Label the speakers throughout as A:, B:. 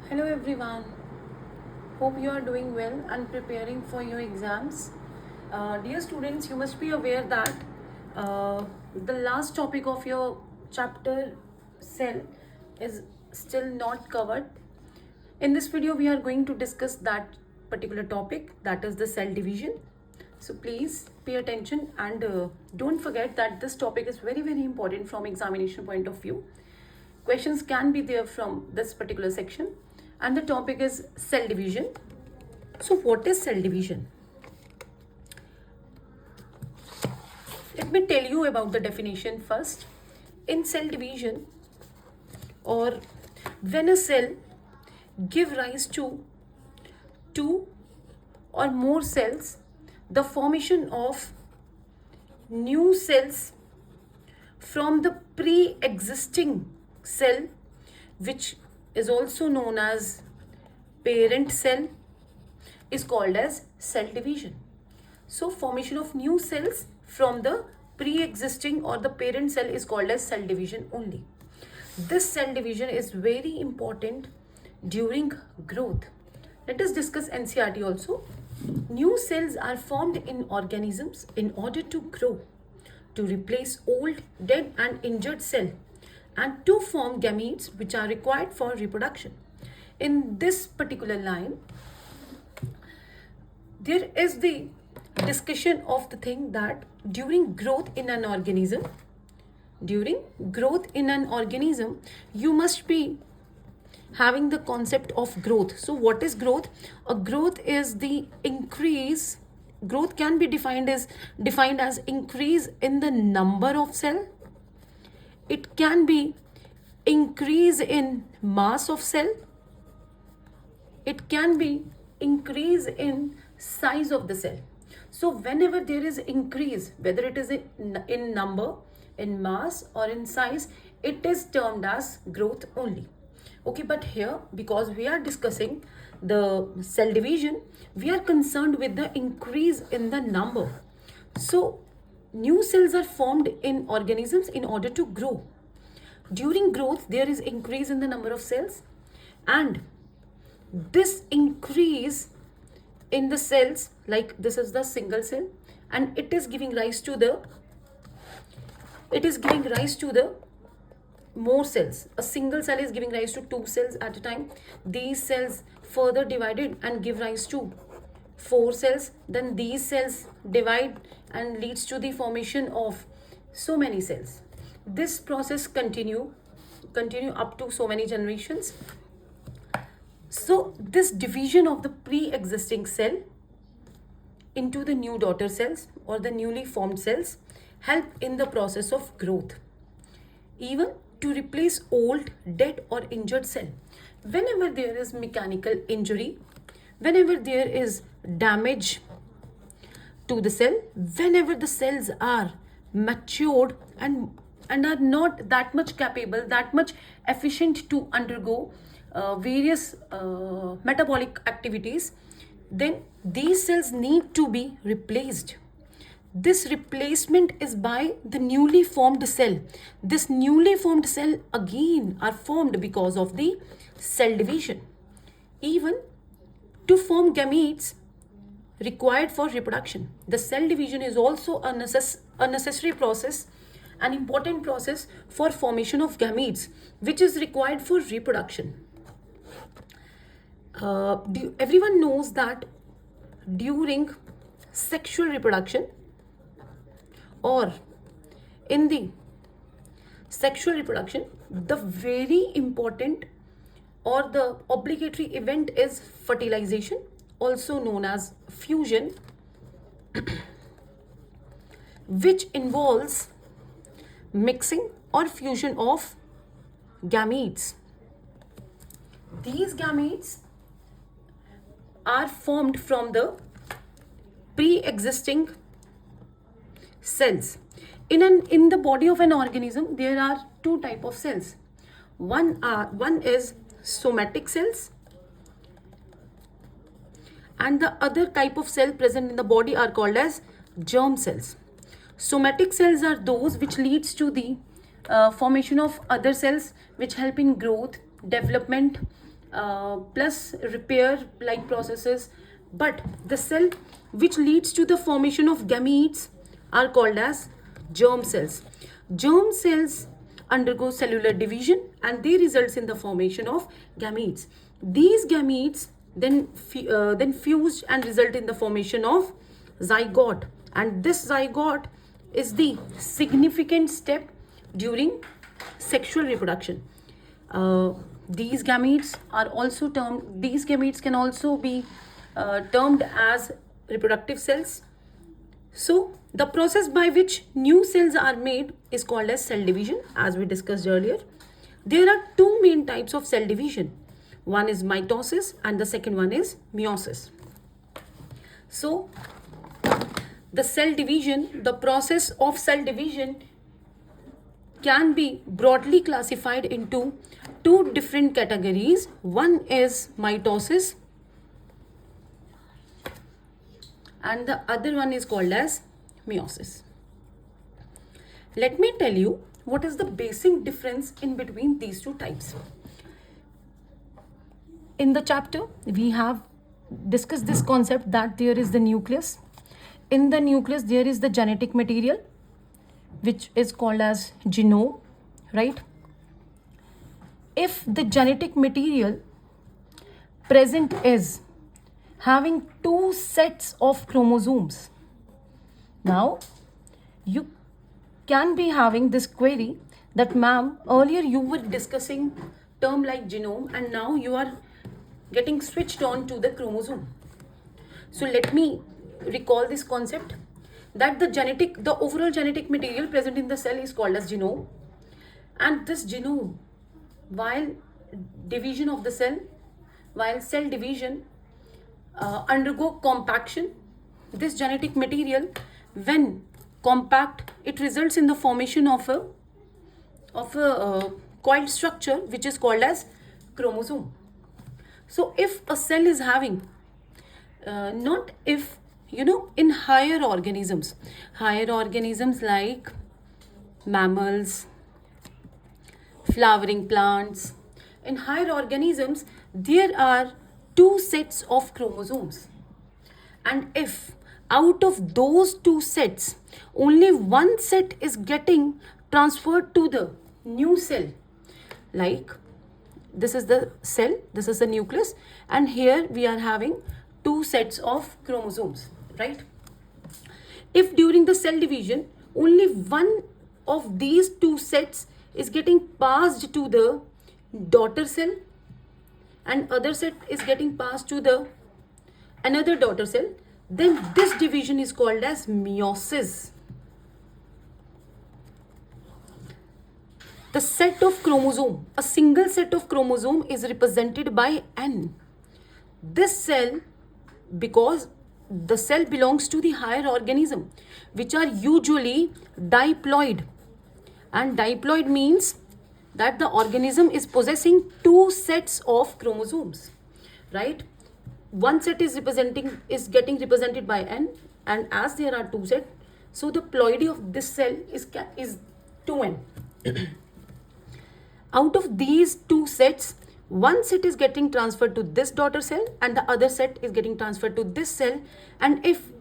A: Hello everyone. Hope you are doing well and preparing for your exams. Dear students, you must be aware that the last topic of your chapter cell is still not covered. In this video, we are going to discuss that particular topic, that is the cell division. So please pay attention and don't forget that this topic is very important from examination point of view. Questions can be there from this particular section, and the topic is cell division. So what is cell division? Let me tell you about the definition first. In cell division, or when a cell give rise to two or more cells, the formation of new cells from the pre-existing cell, which is also known as parent cell, is called as cell division. So formation of new cells from the pre-existing or the parent cell is called as cell division only. This cell division is very important during growth. Let us discuss NCERT also. New cells are formed in organisms in order to grow, to replace old, dead and injured cell, and to form gametes which are required for reproduction. In this particular line, there is the discussion of the thing that during growth in an organism, you must be having the concept of growth. So what is growth? A growth is the increase. Growth can be defined as increase in the number of cell. It can be increase in mass of cell. It can be increase in size of the cell. So whenever there is increase, whether it is in number, in mass or in size, it is termed as growth only. Okay, but here, because we are discussing the cell division, we are concerned with the increase in the number. So new cells are formed in organisms in order to grow. During growth, there is increase in the number of cells, and this increase in the cells, like this is the single cell, and it is giving rise to the more cells. A single cell is giving rise to two cells at a time. These cells further divided and give rise to four cells. Then these cells divide and leads to the formation of so many cells. This process continue up to so many generations. So this division of the pre-existing cell into the new daughter cells or the newly formed cells help in the process of growth, even to replace old, dead or injured cell. Whenever there is mechanical injury, whenever there is damage to the cell, whenever the cells are matured and are not that much capable, that much efficient to undergo various metabolic activities, then these cells need to be replaced. This replacement is by the newly formed cell. This newly formed cell again are formed because of the cell division. Even to form gametes required for reproduction, the cell division is also a necessary process, an important process for formation of gametes, which is required for reproduction. Everyone knows that during sexual reproduction, or in the sexual reproduction, the very important or the obligatory event is fertilization, also known as fusion, which involves mixing or fusion of gametes. These gametes are formed from the pre-existing cells. In the body of an organism, there are two types of cells. One is somatic cells, and the other type of cell present in the body are called as germ cells. Somatic cells are those which leads to the formation of other cells which help in growth, development, plus repair like processes. But the cell which leads to the formation of gametes are called as germ cells. Germ cells undergo cellular division and they results in the formation of gametes. These gametes then fused and result in the formation of zygote, and this zygote is the significant step during sexual reproduction. These gametes are also termed, these gametes can also be termed as reproductive cells. So the process by which new cells are made is called as cell division, as we discussed earlier. There are two main types of cell division. One is mitosis and the second one is meiosis. So the cell division, the process of cell division can be broadly classified into two different categories. One is mitosis and the other one is called as meiosis. Let me tell you what is the basic difference in between these two types. In the chapter, we have discussed this concept that there is the nucleus. In the nucleus, there is the genetic material, which is called as genome, right? If the genetic material present is having two sets of chromosomes, now you can be having this query that, ma'am, earlier you were discussing term like genome and now you are getting switched on to the chromosome. So let me recall this concept that the overall genetic material present in the cell is called as genome, and this genome, while division of the cell, while cell division undergo compaction, this genetic material, when compact, it results in the formation of a coiled structure which is called as chromosome. So if a cell is having not if in higher organisms like mammals, flowering plants, in higher organisms there are two sets of chromosomes, and if out of those two sets only one set is getting transferred to the new cell, like this is the cell, this is the nucleus, and here we are having two sets of chromosomes, right? If during the cell division only one of these two sets is getting passed to the daughter cell and other set is getting passed to the another daughter cell, then this division is called as meiosis. The set of chromosome, a single set of chromosome is represented by N. This cell, because the cell belongs to the higher organism, which are usually diploid, and diploid means that the organism is possessing two sets of chromosomes, right? One set is getting represented by N, and as there are two sets, so the ploidy of this cell is 2N. Out of these two sets, one set is getting transferred to this daughter cell and the other set is getting transferred to this cell. And if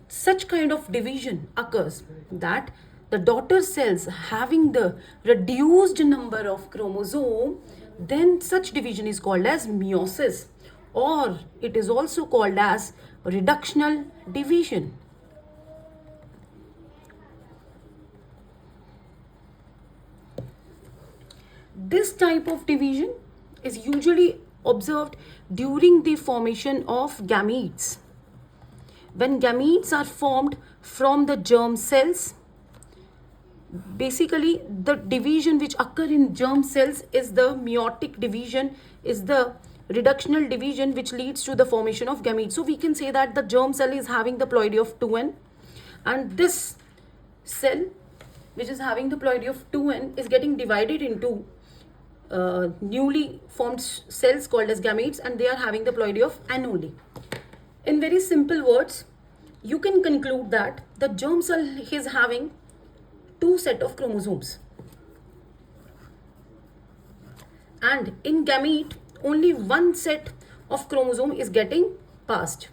A: such kind of division occurs, that the daughter cells having the reduced number of chromosome, then such division is called as meiosis, or it is also called as reductional division. This type of division is usually observed during the formation of gametes. When gametes are formed from the germ cells, basically the division which occur in germ cells is the meiotic division, is the reductional division which leads to the formation of gametes. So we can say that the germ cell is having the ploidy of 2N, and this cell which is having the ploidy of 2N is getting divided into newly formed cells called as gametes, and they are having the ploidy of N only. In very simple words, you can conclude that the germ cell is having two set of chromosomes, and in gamete only one set of chromosome is getting passed.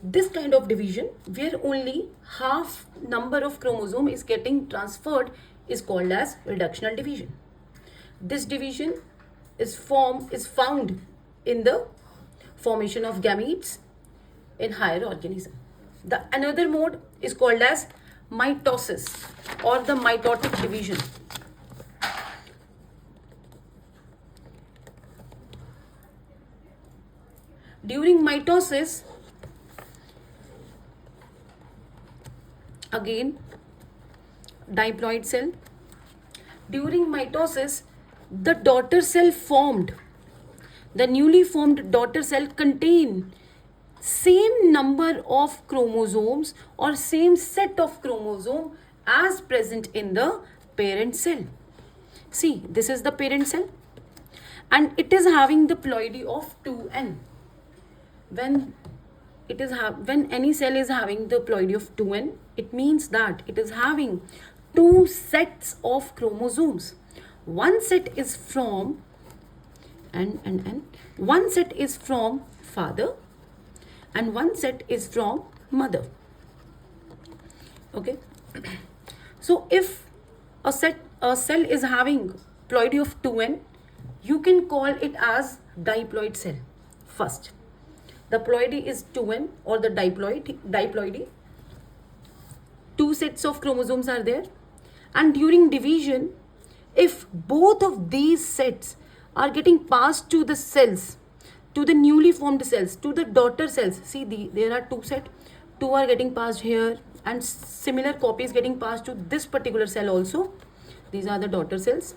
A: This kind of division where only half number of chromosome is getting transferred is called as reductional division. This division is found in the formation of gametes in higher organism. The another mode is called as mitosis or the mitotic division. During mitosis, again diploid cell. During mitosis, the daughter cell formed, the newly formed daughter cell contain same number of chromosomes or same set of chromosome as present in the parent cell. See, this is the parent cell and it is having the ploidy of 2n. When any cell is having the ploidy of 2n, it means that it is having two sets of chromosomes. One set is from one set is from father and one set is from mother. Okay. So if a cell is having ploidy of 2n, you can call it as diploid cell first. The ploidy is 2n or the diploidy. Two sets of chromosomes are there, and during division, if both of these sets are getting passed to the cells, to the newly formed cells, to the daughter cells, see there are two sets, two are getting passed here and similar copies getting passed to this particular cell also. These are the daughter cells.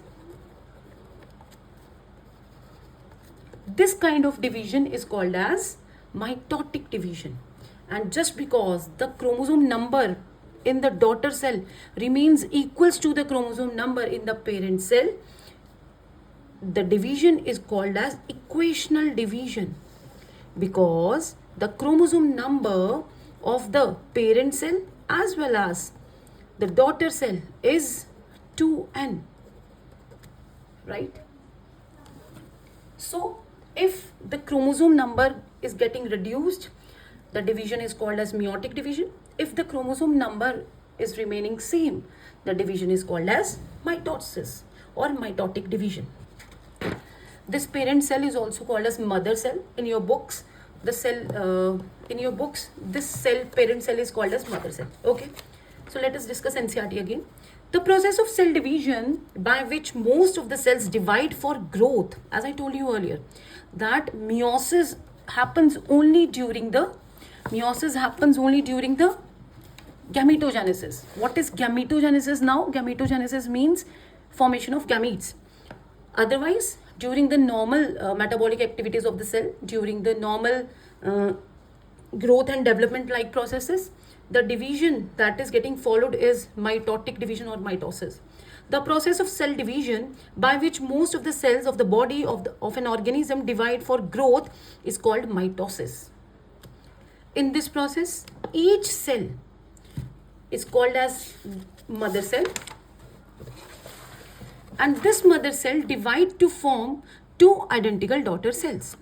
A: This kind of division is called as mitotic division, and just because the chromosome number in the daughter cell remains equals to the chromosome number in the parent cell, the division is called as equational division, because the chromosome number of the parent cell as well as the daughter cell is 2n, right? So if the chromosome number is getting reduced, the division is called as meiotic division. If the chromosome number is remaining same, the division is called as mitosis or mitotic division. This parent cell is also called as mother cell. In your books, this cell parent cell is called as mother cell. Okay, so let us discuss NCERT again. The process of cell division by which most of the cells divide for growth, as I told you earlier, that meiosis happens only during the gametogenesis. What is gametogenesis now? Gametogenesis means formation of gametes. Otherwise, during the normal metabolic activities of the cell, during the normal growth and development like processes, the division that is getting followed is mitotic division or mitosis. The process of cell division by which most of the cells of the body of an organism divide for growth is called mitosis. In this process, each cell is called as mother cell, and this mother cell divide to form two identical daughter cells.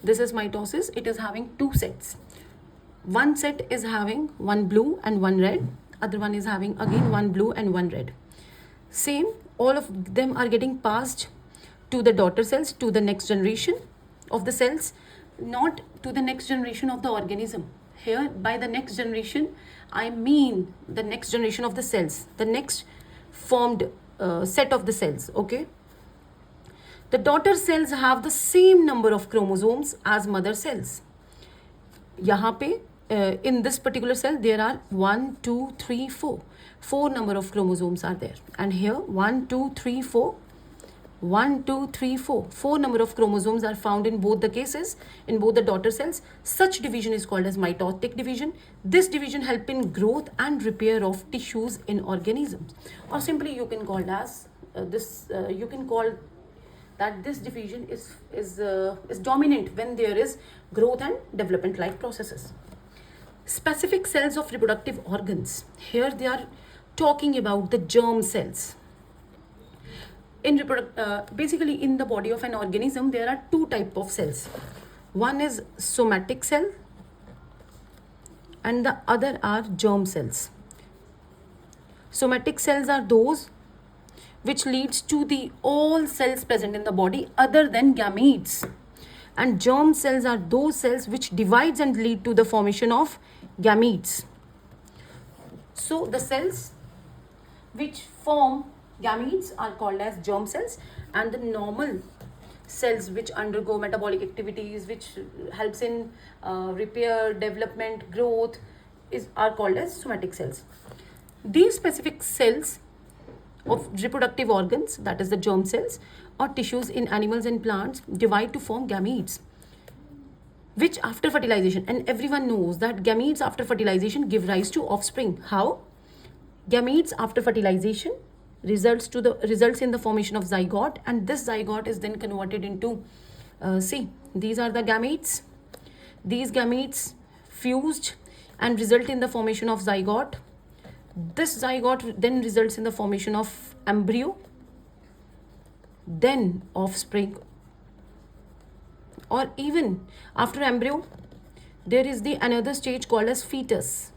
A: This is mitosis. It is having two sets. One set is having one blue and one red. Other one is having again one blue and one red. Same, all of them are getting passed to the daughter cells, to the next generation of the cells, not to the next generation of the organism. Here, by the next generation, I mean the next generation of the cells, the next formed set of the cells. Okay. The daughter cells have the same number of chromosomes as mother cells. यहाँ पे in this particular cell there are 1, 2, 3, 4. 4 number of chromosomes are there, and here 1, 2, 3, 4. 1, 2, 3, 4. 4 number of chromosomes are found in both the cases, in both the daughter cells. Such division is called as mitotic division. This division help in growth and repair of tissues in organisms. Or simply you can call as you can call that this division is dominant when there is growth and development like processes. Specific cells of reproductive organs. Here they are talking about the germ cells. Basically in the body of an organism there are two type of cells. One is somatic cell and the other are germ cells. Somatic cells are those which leads to the all cells present in the body other than gametes, and germ cells are those cells which divides and lead to the formation of gametes. So the cells which form gametes are called as germ cells, and the normal cells which undergo metabolic activities, which helps in repair, development, growth, are called as somatic cells. These specific cells of reproductive organs, that is the germ cells or tissues in animals and plants, divide to form gametes, which after fertilization, and everyone knows that gametes after fertilization give rise to offspring. How? Gametes after fertilization results in the formation of zygote, and this zygote is then converted into these are the gametes. These gametes fused and result in the formation of zygote. This zygote then results in the formation of embryo, then offspring, or even after embryo there is the another stage called as fetus,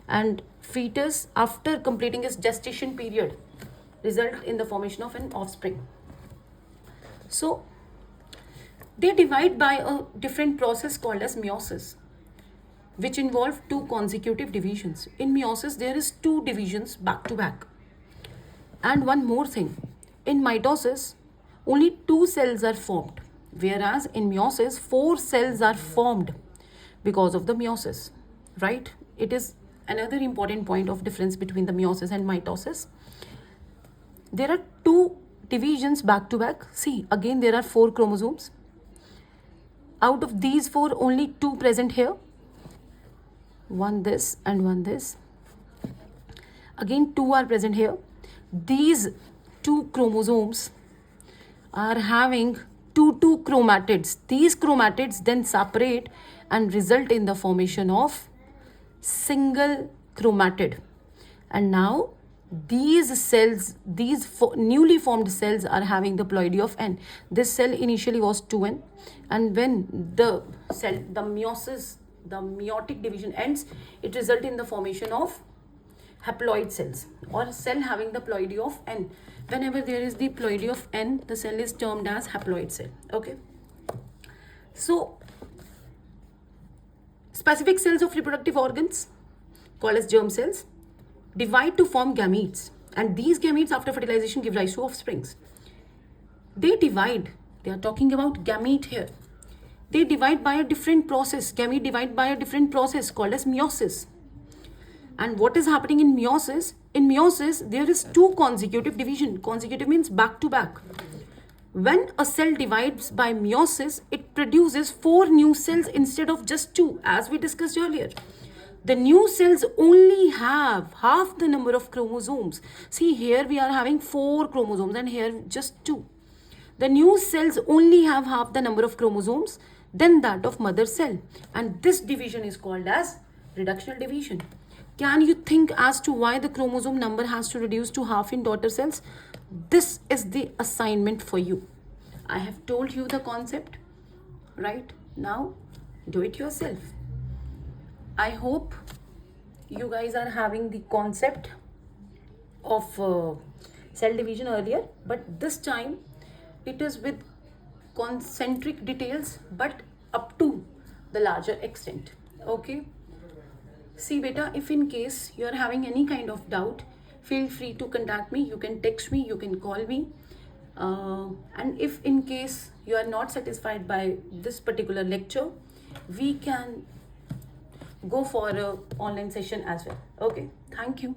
A: and fetus after completing its gestation period result in the formation of an offspring. So they divide by a different process called as meiosis, which involve two consecutive divisions. In meiosis there is two divisions back to back. And one more thing, in mitosis only two cells are formed, whereas in meiosis 4 cells are formed because of the meiosis, right? It is another important point of difference between the meiosis and mitosis. There are two divisions back to back. See, again there are 4 chromosomes. Out of these 4, only 2 present here. One this and one this. Again 2 are present here. These 2 chromosomes are having two chromatids. These chromatids then separate and result in the formation of single chromatid. And now these cells, newly formed cells are having the ploidy of N. This cell initially was 2N, and when the meiotic division ends, it results in the formation of haploid cells, or cell having the ploidy of N. Whenever there is the ploidy of N, the cell is termed as haploid cell. Okay. So specific cells of reproductive organs called as germ cells divide to form gametes, and these gametes after fertilization give rise to offsprings. They divide, they are talking about gamete here. They divide by a different process. Gamete divide by a different process called as meiosis. And what is happening in meiosis? In meiosis, there is 2 consecutive division. Consecutive means back to back. When a cell divides by meiosis, it produces 4 new cells instead of just 2, as we discussed earlier. The new cells only have half the number of chromosomes. See, here we are having 4 chromosomes and here just 2. The new cells only have half the number of chromosomes than that of mother cell, and this division is called as reductional division. Can you think as to why the chromosome number has to reduce to half in daughter cells? This is the assignment for you. I have told you the concept, right? Now do it yourself. I hope you guys are having the concept of cell division earlier, but this time it is with concentric details but up to the larger extent. Okay. See beta, if in case you are having any kind of doubt, feel free to contact me. You can text me, you can call me, and if in case you are not satisfied by this particular lecture, we can go for a online session as well. Okay, thank you.